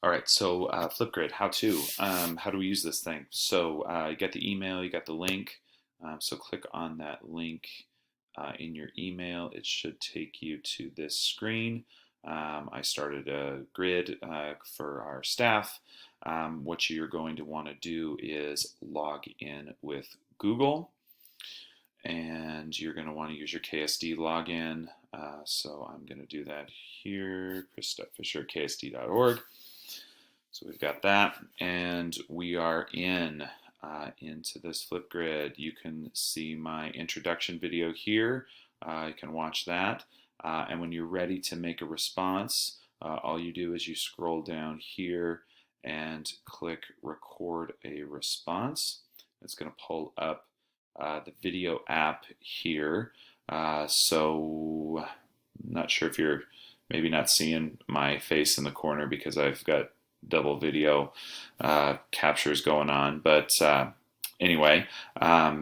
All right, so Flipgrid, how to. How do we use this thing? So you got the email, you got the link. So click on that link in your email. It should take you to this screen. I started a grid for our staff. What you're going to want to do is log in with Google, and you're going to want to use your KSD login. So I'm going to do that here, Chris.Fisher, ksd.org. So we've got that, and we are into this Flipgrid. You can see my introduction video here. You can watch that. And when you're ready to make a response, all you do is you scroll down here and click record a response. It's going to pull up the video app here. So I'm not sure if you're maybe not seeing my face in the corner because I've got double video captures going on. But anyway,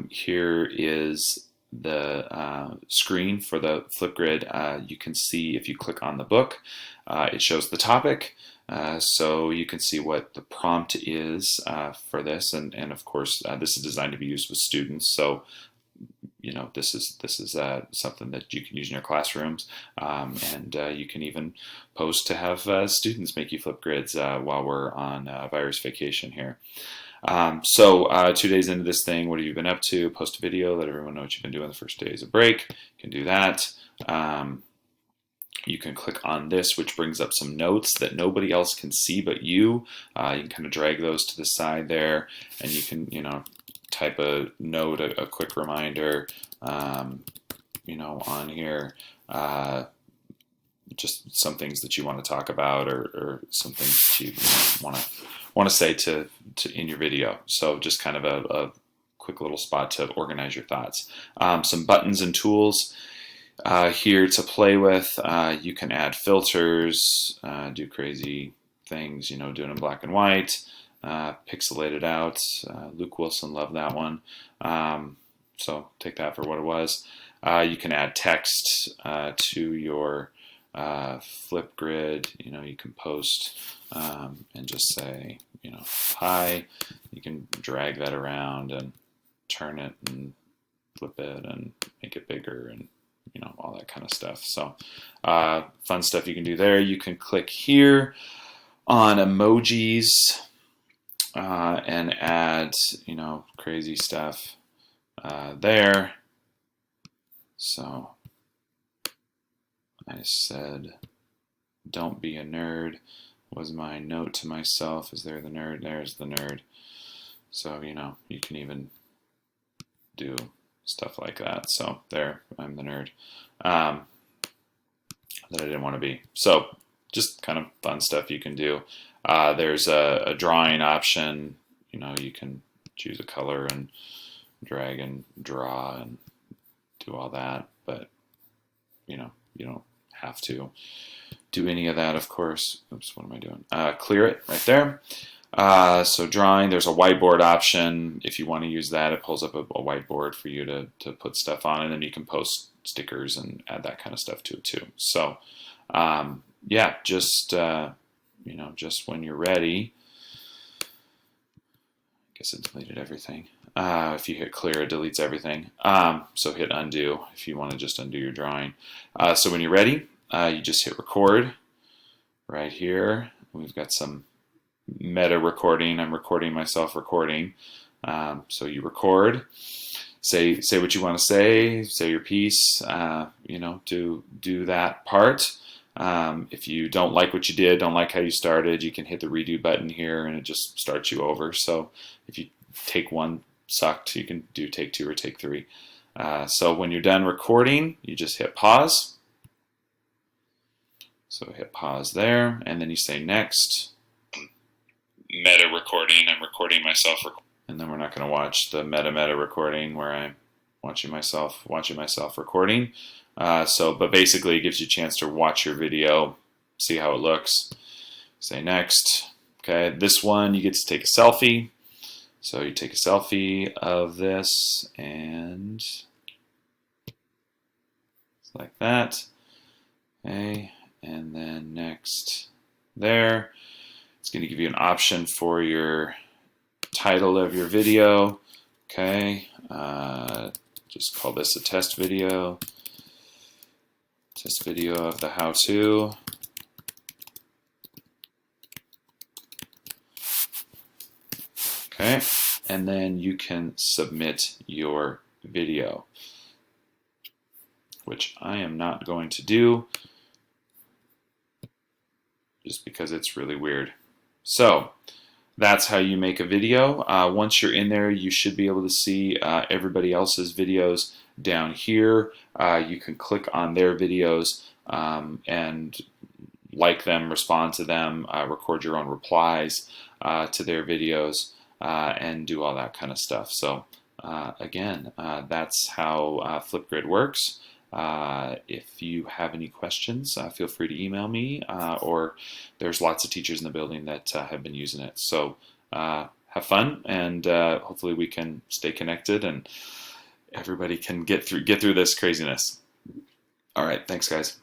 here is the screen for the Flipgrid. You can see if you click on the book, it shows the topic. So you can see what the prompt is for this, and of course this is designed to be used with students. So this is something that you can use in your classrooms, and you can even post to have students make you Flipgrids while we're on virus vacation here. So 2 days into this thing, what have you been up to? Post a video, let everyone know what you've been doing the first days of break. You can do that. You can click on this, which brings up some notes that nobody else can see but you. You can kind of drag those to the side there, and you can, type a note, a quick reminder, on here. Just some things that you want to talk about, or some things that you want to say to in your video. So just kind of a quick little spot to organize your thoughts. Some buttons and tools here to play with. You can add filters, do crazy things, do it in black and white, pixelate it out. Luke Wilson loved that one. So take that for what it was. You can add text to your Flipgrid. You can post and just say, hi. You can drag that around and turn it and flip it and make it bigger and all that kind of stuff. So fun stuff you can do there. You can click here on emojis and add crazy stuff there. So I said, don't be a nerd was my note to myself. Is there the nerd? There's the nerd. So, you can even do stuff like that. So there, I'm the nerd that I didn't want to be. So just kind of fun stuff you can do. There's a drawing option. You can choose a color and drag and draw and do all that. But, you don't have to do any of that, of course. Oops, what am I doing? Clear it right there. So drawing, there's a whiteboard option. If you want to use that, it pulls up a whiteboard for you to put stuff on, and then you can post stickers and add that kind of stuff to it too. So yeah, just just when you're ready. I guess it deleted everything. If you hit clear, it deletes everything. So hit undo if you want to just undo your drawing. So when you're ready, you just hit record right here. We've got some meta recording. I'm recording myself recording. So you record, say what you want to say your piece, do that part. If you don't like what you did, don't like how you started, you can hit the redo button here and it just starts you over. So if you take one sucked, you can do take two or take three. So when you're done recording, you just hit pause. So hit pause there, and then you say next. Meta recording, I'm recording myself. And then we're not going to watch the meta recording where I'm watching myself recording. But basically it gives you a chance to watch your video, see how it looks. Say next. Okay, this one you get to take a selfie. So you take a selfie of this and like that. Okay, and then next there. It's going to give you an option for your title of your video. Okay, just call this a test video. Test video of the how-to. Okay, and then you can submit your video, which I am not going to do just because it's really weird. So that's how you make a video. Once you're in there, you should be able to see everybody else's videos down here. You can click on their videos and like them, respond to them, record your own replies to their videos, and do all that kind of stuff. So again, that's how Flipgrid works. If you have any questions, feel free to email me, or there's lots of teachers in the building that have been using it. So have fun, and hopefully we can stay connected and everybody can get through this craziness. All right, thanks guys.